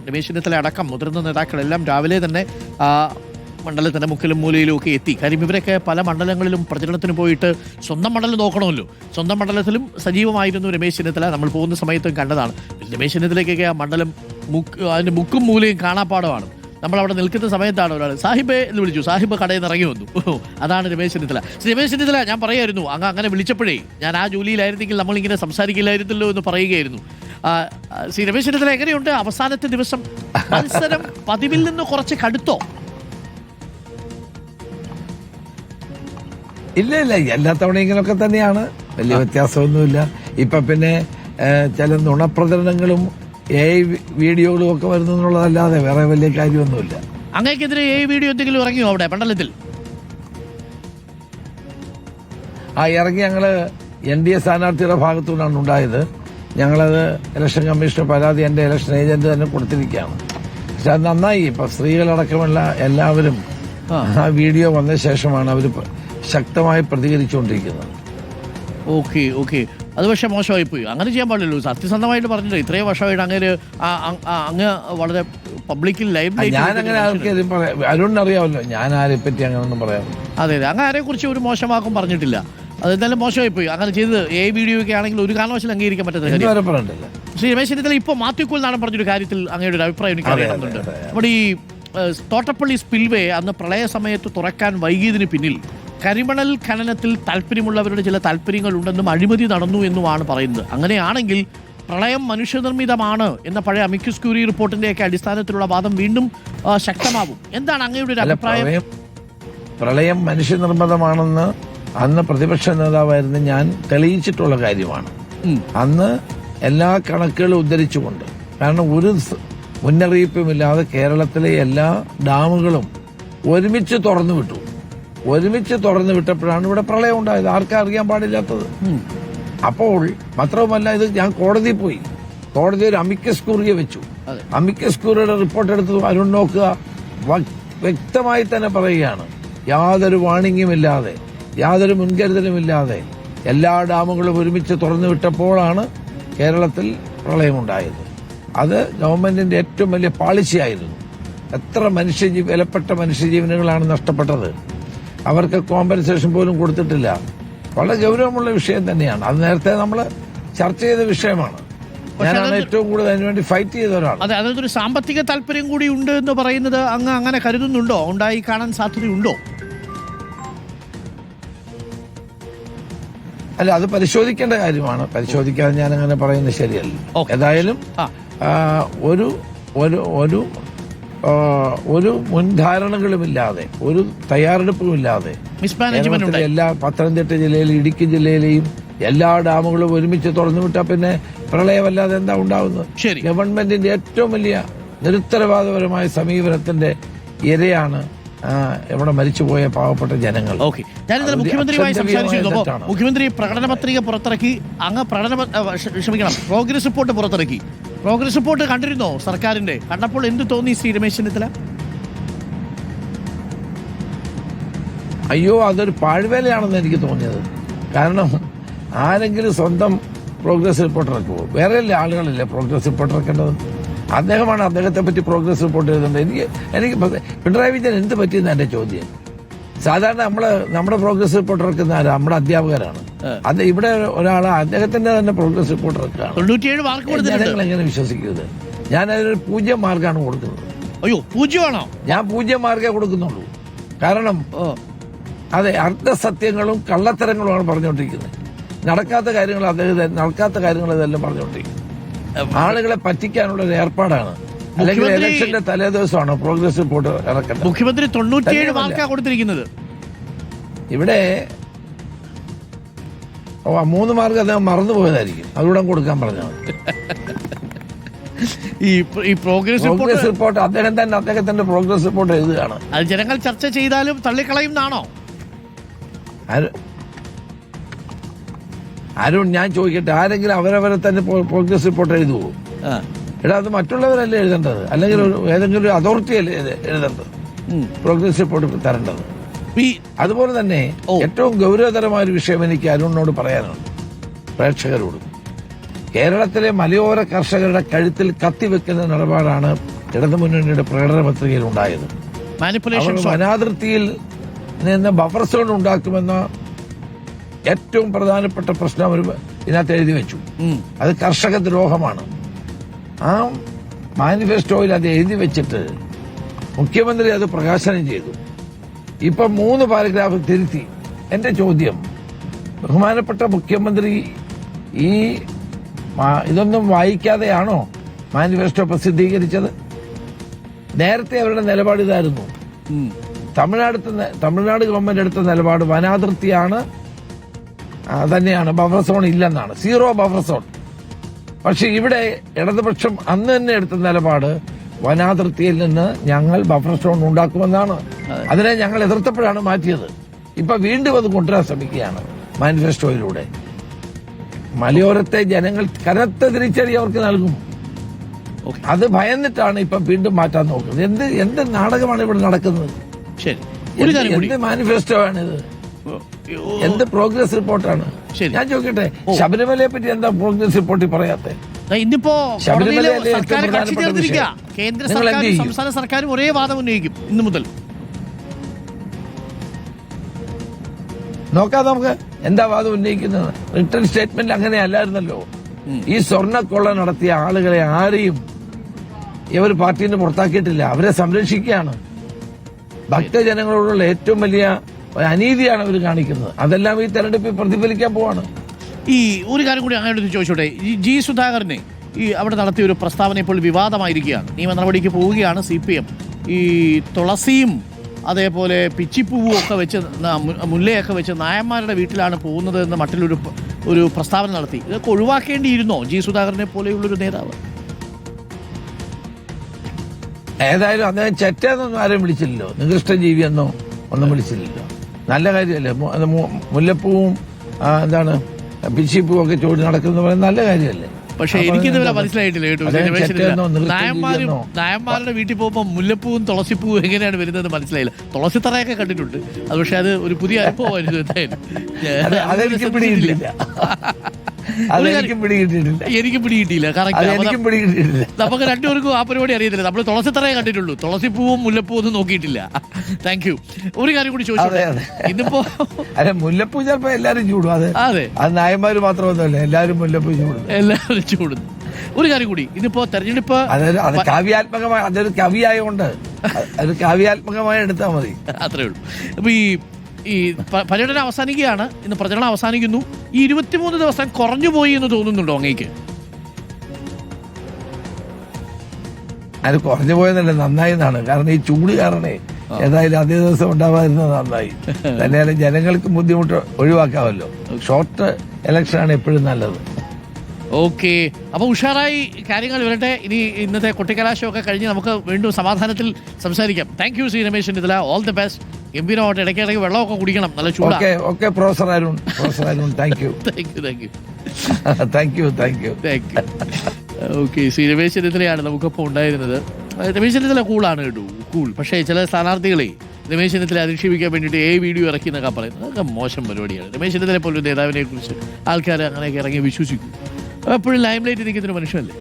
രമേശ് ചെന്നിത്തല അടക്കം മുതിർന്ന നേതാക്കളെല്ലാം രാവിലെ തന്നെ മണ്ഡലത്തിന്റെ മുക്കിലും മൂലയിലും ഒക്കെ എത്തി. കാര്യം ഇവരൊക്കെ പല മണ്ഡലങ്ങളിലും പ്രചരണത്തിന് പോയിട്ട് സ്വന്തം മണ്ഡലം നോക്കണമല്ലോ. സ്വന്തം മണ്ഡലത്തിലും സജീവമായിരുന്നു രമേശ് ചെന്നിത്തല. നമ്മൾ പോകുന്ന സമയത്തും കണ്ടതാണ്. രമേശ് ചെന്നിത്തലയ്ക്കൊക്കെ ആ മണ്ഡലം അതിന്റെ മുക്കും മൂലയും കാണാപ്പാടമാണ്. നമ്മൾ അവിടെ നിൽക്കുന്ന സമയത്താണ് ഒരാൾ സാഹിബെ എന്ന് വിളിച്ചു. സാഹിബ് കടയിൽ നിന്ന് ഇറങ്ങി വന്നു. അതാണ് രമേശ് ചെന്നിത്തല. രമേശ് ചെന്നിത്തല ഞാൻ പറയായിരുന്നു, അങ്ങനെ വിളിച്ചപ്പോഴേ ഞാൻ ആ ജോലിയിലായിരുന്നെങ്കിൽ നമ്മളിങ്ങനെ സംസാരിക്കില്ലായിരുന്നല്ലോ എന്ന് പറയുകയായിരുന്നു. ശ്രീ രമേശ് ചെന്നിത്തല എങ്ങനെയുണ്ട് അവസാനത്തെ ദിവസം? മത്സരം പതിവിൽ നിന്ന് കുറച്ച് കടുത്തോ? ഇല്ല എല്ലാ തവണയും ഇങ്ങനെയൊക്കെ തന്നെയാണ്, വലിയ വ്യത്യാസമൊന്നുമില്ല. ഇപ്പൊ പിന്നെ ചില നുണപ്രചരണങ്ങളും വീഡിയോകളും ഒക്കെ വരുന്നു എന്നുള്ളതല്ലാതെ വേറെ വലിയ കാര്യമൊന്നുമില്ല. അങ്ങേക്കെതിരെ വീഡിയോ എന്തെങ്കിലും ഇറങ്ങിയോ അവിടെ മണ്ഡലത്തിൽ? ഇറങ്ങി. ഞങ്ങള് NDA സ്ഥാനാർത്ഥിയുടെ ഭാഗത്തുനിന്നാണ് ഉണ്ടായത്. ഞങ്ങളത് ഇലക്ഷൻ കമ്മീഷന് പരാതി എന്റെ ഇലക്ഷൻ ഏജന്റ് തന്നെ കൊടുത്തിരിക്കുകയാണ്. പക്ഷെ അത് നന്നായി. ഇപ്പൊ സ്ത്രീകളടക്കമുള്ള എല്ലാവരും ആ വീഡിയോ വന്ന ശേഷമാണ് അവർ ശക്തമായി പ്രതികരിച്ചുകൊണ്ടിരിക്കുന്നത്. ഓക്കെ അത് പക്ഷെ മോശമായി പോയി. അങ്ങനെ ചെയ്യാൻ പാടില്ലല്ലോ. സത്യസന്ധമായിട്ട് പറഞ്ഞിട്ട് ഇത്രയും വർഷമായിട്ട് അങ്ങ് വളരെ പബ്ലിക്കിൽ ലൈവ് ഞാനങ്ങനെ ആർക്കും അരുണിനറിയാമല്ലോ ഞാൻ ആരെ പറ്റി അങ്ങനെയൊന്നും പറയാം. അതെ അങ്ങനെ ആരെ കുറിച്ച് ഒരു മോശമാക്കും പറഞ്ഞിട്ടില്ല. അതെന്തായാലും മോശമായി പോയി. അങ്ങനെ ചെയ്ത് വീഡിയോ ഒക്കെ ആണെങ്കിൽ ഒരു കാരണവശാലും അംഗീകരിക്കാൻ പറ്റുന്നില്ല. ശ്രീ രമേശ് ചെന്നിത്തല ഇപ്പോൾ മാത്യു കുഴൽനാടൻ പറഞ്ഞൊരു കാര്യത്തിൽ അങ്ങയുടെ ഒരു അഭിപ്രായം എനിക്ക് അറിയാനുണ്ട്. നമ്മുടെ ഈ തോട്ടപ്പള്ളി സ്പിൽവേ അന്ന് പ്രളയ സമയത്ത് തുറക്കാൻ വൈകിയതിന് പിന്നിൽ കരിമണൽ ഖനനത്തിൽ താല്പര്യമുള്ളവരുടെ ചില താല്പര്യങ്ങളുണ്ടെന്നും അഴിമതി നടന്നു എന്നുമാണ് പറയുന്നത്. അങ്ങനെയാണെങ്കിൽ പ്രളയം മനുഷ്യനിർമ്മിതമാണ് എന്ന പഴയ അമിക്കസ് ക്യൂറി റിപ്പോർട്ടിന്റെയൊക്കെ അടിസ്ഥാനത്തിലുള്ള വാദം വീണ്ടും ശക്തമാവും. എന്താണ് അങ്ങയുടെ ഒരു അഭിപ്രായം? പ്രളയം മനുഷ്യനിർമ്മിതമാണെന്ന് അന്ന് പ്രതിപക്ഷ നേതാവായിരുന്നു ഞാൻ തെളിയിച്ചിട്ടുള്ള കാര്യമാണ്. അന്ന് എല്ലാ കണക്കുകളും ഉദ്ധരിച്ചുകൊണ്ട്, കാരണം ഒരു മുന്നറിയിപ്പുമില്ലാതെ കേരളത്തിലെ എല്ലാ ഡാമുകളും ഒരുമിച്ച് തുറന്നു വിട്ടപ്പോഴാണ് ഇവിടെ പ്രളയം ഉണ്ടായത്. ആർക്കും അറിയാൻ പാടില്ലാത്തത്. അപ്പോൾ മാത്രവുമല്ല, ഇത് ഞാൻ കോടതിയിൽ പോയി. കോടതി ഒരു അമിക്കസ് ക്യൂറിയെ വെച്ചു. അമിക്കസ് ക്യൂറിയുടെ റിപ്പോർട്ട് എടുത്ത് അരുൺ നോക്കുക. വ്യക്തമായി തന്നെ പറയുകയാണ്, യാതൊരു വാണിംഗുമില്ലാതെ യാതൊരു മുൻകരുതലുമില്ലാതെ എല്ലാ ഡാമുകളും ഒരുമിച്ച് തുറന്നു വിട്ടപ്പോഴാണ് കേരളത്തിൽ പ്രളയമുണ്ടായത്. അത് ഗവൺമെന്റിന്റെ ഏറ്റവും വലിയ പാളിച്ചയായിരുന്നു. എത്ര വിലപ്പെട്ട മനുഷ്യജീവനുകളാണ് നഷ്ടപ്പെട്ടത്. അവർക്ക് കോമ്പൻസേഷൻ പോലും കൊടുത്തിട്ടില്ല. വളരെ ഗൗരവമുള്ള വിഷയം തന്നെയാണ്. അത് നേരത്തെ നമ്മൾ ചർച്ച ചെയ്ത വിഷയമാണ്. ഞാനാണ് ഏറ്റവും കൂടുതൽ അതിനുവേണ്ടി ഫൈറ്റ് ചെയ്ത ഒരാൾ. അതെ, അതൊരു സാമ്പത്തിക താല്പര്യം കൂടി ഉണ്ട് എന്ന് പറയുന്നത് അങ്ങനെ കരുതുന്നുണ്ടോ? ഉണ്ടായി കാണാൻ സാധ്യതയുണ്ടോ? അല്ല, അത് പരിശോധിക്കേണ്ട കാര്യമാണ്. പരിശോധിക്കാതെ ഞാൻ അങ്ങനെ പറയുന്നത് ശരിയല്ല. ഏതായാലും ഒരു മുൻധാരണകളുമില്ലാതെ, ഒരു തയ്യാറെടുപ്പുമില്ലാതെ എല്ലാ പത്തനംതിട്ട ജില്ലയിലും ഇടുക്കി ജില്ലയിലെയും എല്ലാ ഡാമുകളും ഒരുമിച്ച് തുറന്നുവിട്ടാൽ പിന്നെ പ്രളയമല്ലാതെ എന്താ ഉണ്ടാവുന്നത്? ഗവൺമെന്റിന്റെ ഏറ്റവും വലിയ നിരുത്തരവാദപരമായ സമീപനത്തിന്റെ ഇരയാണ് ഇവിടെ മരിച്ചുപോയ പാവപ്പെട്ട ജനങ്ങൾ. ഞാനിന്നലെ മുഖ്യമന്ത്രിയുമായി സംസാരിച്ചിരുന്നു. മുഖ്യമന്ത്രി പ്രകടന പത്രിക പുറത്തിറക്കി. പ്രോഗ്രസ് റിപ്പോർട്ട് പുറത്തിറക്കി. പ്രോഗ്രസ് റിപ്പോർട്ട് കണ്ടിരുന്നോ സർക്കാരിന്റെ? കണ്ടപ്പോൾ എന്ത് തോന്നി ശ്രീ രമേശ് ചെന്നിത്തല? അയ്യോ, അതൊരു പാഴ്വേലയാണെന്ന് എനിക്ക് തോന്നിയത്. കാരണം ആരെങ്കിലും സ്വന്തം പ്രോഗ്രസ് റിപ്പോർട്ട് ഇറക്കുമോ? വേറെ ആളുകളല്ലേ പ്രോഗ്രസ് റിപ്പോർട്ട് ഇറക്കേണ്ടത്? അദ്ദേഹമാണ് അദ്ദേഹത്തെ പറ്റി പ്രോഗ്രസ് റിപ്പോർട്ട് എഴുതുന്നത്. എനിക്ക് പിണറായി വിജയൻ എന്ത് പറ്റിയെന്ന് എന്റെ ചോദ്യം. സാധാരണ നമ്മുടെ പ്രോഗ്രസ് റിപ്പോർട്ട് ഇറക്കുന്ന നമ്മുടെ അധ്യാപകരാണ്. അത് ഇവിടെ ഒരാൾ അദ്ദേഹത്തിന്റെ തന്നെ പ്രോഗ്രസ് റിപ്പോർട്ട് ഇറക്കുകയാണ്. ജനങ്ങൾ എങ്ങനെ വിശ്വസിക്കുന്നത്? ഞാൻ അതിനൊരു 0 മാർക്കാണ് കൊടുക്കുന്നത്. അയ്യോ, 0 ഞാൻ 0 മാർക്കേ കൊടുക്കുന്നുള്ളൂ. കാരണം അതെ, അർദ്ധസത്യങ്ങളും കള്ളത്തരങ്ങളുമാണ് പറഞ്ഞുകൊണ്ടിരിക്കുന്നത്. നടക്കാത്ത കാര്യങ്ങൾ ഇതെല്ലാം പറഞ്ഞുകൊണ്ടിരിക്കുന്നത്. ആളുകളെ പറ്റിക്കാനുള്ള ഒരു ഏർപ്പാടാണ്. അല്ലെങ്കിൽ ഇലക്ഷന്റെ തലേ ദിവസമാണ് പ്രോഗ്രസ് റിപ്പോർട്ട് ഇറക്കുന്നത്. മുഖ്യമന്ത്രി 97 മാർക്കാണ് കൊടുത്തിരിക്കുന്നത്. ഇവിടെ 3 മാർക്ക് അദ്ദേഹം മറന്നുപോയതായിരിക്കും. അതുകൂടെ കൊടുക്കാൻ പറഞ്ഞാൽ ഈ പ്രോഗ്രസ് റിപ്പോർട്ട് അദ്ദേഹം തന്നെ അദ്ദേഹത്തിന്റെ പ്രോഗ്രസ് റിപ്പോർട്ട് എഴുതുകയാണ്. അത് ജനങ്ങൾ ചർച്ച ചെയ്താലും തള്ളിക്കളയുന്നതാണോ? അരുൺ, ഞാൻ ചോദിക്കട്ടെ, ആരെങ്കിലും അവരവരെ തന്നെ പ്രോഗ്രസ് റിപ്പോർട്ട് എഴുതുവോ? അത് മറ്റുള്ളവരല്ലേ എഴുതേണ്ടത്? അല്ലെങ്കിൽ ഏതെങ്കിലും ഒരു അതോറിറ്റി അല്ലേ എഴുതേണ്ടത്? പ്രോഗ്രസ് റിപ്പോർട്ട് തരേണ്ടത്. അതുപോലെ തന്നെ ഏറ്റവും ഗൗരവതരമായ ഒരു വിഷയം എനിക്ക് അരുണിനോട് പറയാനുണ്ട്, പ്രേക്ഷകരോട്. കേരളത്തിലെ മലയോര കർഷകരുടെ കഴുത്തിൽ കത്തിവെക്കുന്ന നിലപാടാണ് ഇടതുമുന്നണിയുടെ പ്രകടന പത്രികയിൽ ഉണ്ടായത്. അവർ മാനിപ്പുലേഷൻസ് വനാതിർത്തിയിൽ നിന്ന് ബഫർ സോൺ ഉണ്ടാക്കുമെന്ന ഏറ്റവും പ്രധാനപ്പെട്ട പ്രശ്നം അവർ ഇതിനകത്ത് എഴുതി വെച്ചു. അത് കർഷക ദ്രോഹമാണ്. ആ മാനിഫെസ്റ്റോയിൽ അത് എഴുതി വെച്ചിട്ട് മുഖ്യമന്ത്രി അത് പ്രകാശനം ചെയ്തു. ഇപ്പൊ 3 പാരഗ്രാഫ് തിരുത്തി. എന്റെ ചോദ്യം, ബഹുമാനപ്പെട്ട മുഖ്യമന്ത്രി ഈ ഇതൊന്നും വായിക്കാതെയാണോ മാനിഫെസ്റ്റോ പ്രസിദ്ധീകരിച്ചത്? നേരത്തെ അവരുടെ നിലപാട് ഇതായിരുന്നു. തമിഴ്നാട് ഗവൺമെന്റ് എടുത്ത നിലപാട് വനാതിർത്തിയാണ് തന്നെയാണ്, ബഫർ സോൺ ഇല്ലെന്നാണ്, 0 ബഫർ സോൺ. പക്ഷെ ഇവിടെ ഇടതുപക്ഷം അന്ന് തന്നെ എടുത്ത നിലപാട് വനാതിർത്തിയിൽ നിന്ന് ഞങ്ങൾ ബഫർ സോൺ ഉണ്ടാക്കുമെന്നാണ്. അതിനെ ഞങ്ങൾ എതിർത്തപ്പോഴാണ് മാറ്റിയത്. ഇപ്പൊ വീണ്ടും അത് കൊണ്ടുവരാൻ ശ്രമിക്കുകയാണ് മാനിഫെസ്റ്റോയിലൂടെ. മലയോരത്തെ ജനങ്ങൾ കനത്ത തിരിച്ചടി അവർക്ക് നൽകും. അത് ഭയന്നിട്ടാണ് ഇപ്പൊ വീണ്ടും മാറ്റാൻ നോക്കുന്നത്. എന്ത് നാടകമാണ് ഇവിടെ നടക്കുന്നത്? എന്ത് മാനിഫെസ്റ്റോ ആണിത്? എന്ത് പ്രോഗ്രസ് റിപ്പോർട്ടാണ്? ഞാൻ ചോദിക്കട്ടെ, ശബരിമലയെ പറ്റി എന്താ പ്രോഗ്രസ് റിപ്പോർട്ടിൽ പറയാത്തെ? ഇന്നിപ്പോ ശബരിമലയല്ലേ സർക്കാർ കക്ഷി ചേർത്തിരിക്കുക. കേന്ദ്ര സർക്കാരും സംസ്ഥാന സർക്കാരും ഒരേ വാദം ഉന്നയിക്കും ഇന്നു മുതൽ. നോക്കാം നമുക്ക് എന്താ വാദം ഉന്നയിക്കുന്നത്. റിട്ടേൺ സ്റ്റേറ്റ്മെന്റ് അങ്ങനെ അല്ലായിരുന്നല്ലോ. ഈ സ്വർണ്ണക്കൊള്ള നടത്തിയ ആളുകളെ ആരെയും ഇവർ പാർട്ടിയിൽ നിന്ന് പുറത്താക്കിയിട്ടില്ല. അവരെ സംരക്ഷിക്കുകയാണ്. ഭക്തജനങ്ങളോടുള്ള ഏറ്റവും വലിയ അനീതിയാണ് അവർ കാണിക്കുന്നത്. അതെല്ലാം ഈ തെരഞ്ഞെടുപ്പിൽ പ്രതിഫലിക്കാൻ പോവാണ്. ഈ ഒരു കാര്യം കൂടി അങ്ങനെ ചോദിച്ചോട്ടെ, ജി സുധാകരനെ ഈ അവിടെ നടത്തിയ ഒരു പ്രസ്താവന ഇപ്പോൾ വിവാദമായിരിക്കുകയാണ്. നിയമ നടപടിക്ക് പോവുകയാണ് CPM. ഈ തുളസിയും അതേപോലെ പിച്ചിപ്പൂവും ഒക്കെ വെച്ച് മുല്ലയൊക്കെ വെച്ച് നായന്മാരുടെ വീട്ടിലാണ് പോകുന്നത് എന്ന മട്ടിലൊരു പ്രസ്താവന നടത്തി. ഇതൊക്കെ ഒഴിവാക്കേണ്ടിയിരുന്നോ ജി സുധാകരനെ പോലെയുള്ളൊരു നേതാവ്? ഏതായാലും അദ്ദേഹം ചെറ്റെന്നൊന്നും ആരും വിളിച്ചില്ലല്ലോ, നികൃഷ്ടജീവിയെന്നോ ഒന്നും വിളിച്ചില്ലല്ലോ. നല്ല കാര്യമല്ലേ? മുല്ലപ്പൂവും എന്താണ് പിച്ചിപ്പൂവും ഒക്കെ ചോടി നടക്കുന്ന പറയുന്നത് നല്ല കാര്യമല്ലേ? പക്ഷെ എനിക്കിതുവരെ മനസ്സിലായിട്ടില്ല കേട്ടോ. നായന്മാരുടെ വീട്ടിൽ പോകുമ്പോൾ മുല്ലപ്പൂവും തുളസിപ്പൂവും എങ്ങനെയാണ് വരുന്നത് മനസ്സിലായില്ല. തുളസിത്തറയൊക്കെ കണ്ടിട്ടുണ്ട്, അത് പക്ഷെ അത് ഒരു പുതിയ അനുഭവമായിരുന്നു. അതെനിക്ക് പിടിയിട്ടില്ല. എനിക്ക് പിടികിട്ടിയില്ല. നമുക്ക് രണ്ടുപേർക്കും ആ പരിപാടി അറിയത്തില്ല. നമ്മൾ തുളസിത്തറയെ കണ്ടിട്ടുള്ളൂ, തുളസിപ്പൂവും മുല്ലപ്പൂവും ഒന്നും നോക്കിയിട്ടില്ല. Thank you. ഒരു കാര്യം കൂടി ചോദിച്ചു, ഇന്നിപ്പോ മുല്ലപ്പൂ ചിലപ്പോ എല്ലാരും ചൂടും. അതെ, അത് നായന്മാര് മാത്രമൊന്നുമല്ല, എല്ലാരും മുല്ലപ്പൂ ചൂടും, എല്ലാവരും ചൂടും. ഒരു കാര്യം കൂടി, ഇതിപ്പോ തെരഞ്ഞെടുപ്പ് അത് കാവ്യാത്മകമായി, അതൊരു കവിയായോണ്ട് അത് കാവ്യാത്മകമായി എടുത്താൽ മതി, അത്രേ ഉള്ളൂ. അപ്പൊ ഈ പര്യടനം അവസാനിക്കുകയാണ്, ഇന്ന് പ്രചരണം അവസാനിക്കുന്നു. ഈ 23 ദിവസം കുറഞ്ഞുപോയി എന്ന് തോന്നുന്നുണ്ടോ അങ്ങേക്ക്? അത് കുറഞ്ഞു പോയെന്നല്ല, നന്നായി എന്നാണ്. കാരണം ഈ ചൂട് കാരണേ ഏതായാലും അതേ ദിവസം ഉണ്ടാവാതിരുന്നത് നന്നായി. തന്നെയാലും ജനങ്ങൾക്ക് ബുദ്ധിമുട്ട് ഒഴിവാക്കാമല്ലോ. ഷോർട്ട് ഇലക്ഷനാണ് എപ്പോഴും നല്ലത്. ഓക്കെ, അപ്പൊ ഉഷാറായി കാര്യങ്ങൾ വരട്ടെ. ഇനി ഇന്നത്തെ കൊട്ടിക്കലാശമൊക്കെ കഴിഞ്ഞ് നമുക്ക് വീണ്ടും സമാധാനത്തിൽ സംസാരിക്കാം. Thank you Shri Ramesh Chennithala, all the best. ഗംഭീരമായിട്ട് ഇടയ്ക്കിടയ്ക്ക് വെള്ളമൊക്കെ കുടിക്കണം, നല്ല ചൂടാണ്. Okay professor Arun, thank you. Okay, Shri Ramesh ചെന്നിത്തലയാണ് നമുക്കൊപ്പം ഉണ്ടായിരുന്നത്. രമേശ് ചെന്നിത്തല കൂളാണ് കേട്ടോ, കൂൾ. പക്ഷേ ചില സ്ഥാനാർത്ഥികളെ രമേശ് ചെന്നിത്തല അധിക്ഷേപിക്കാൻ വേണ്ടിയിട്ട് വീഡിയോ ഇറക്കി എന്നൊക്കെ പറയുന്നത് അതൊക്കെ മോശം പരിപാടിയാണ്. രമേശ് ചെന്നിത്തല പോലൊരു നേതാവിനെ കുറിച്ച് ആൾക്കാർ അങ്ങനെയൊക്കെ ഇറങ്ങി വിശ്വസിക്കും. എപ്പോഴും ലൈം ലൈറ്റ് നിൽക്കുന്നൊരു മനുഷ്യനല്ലേ.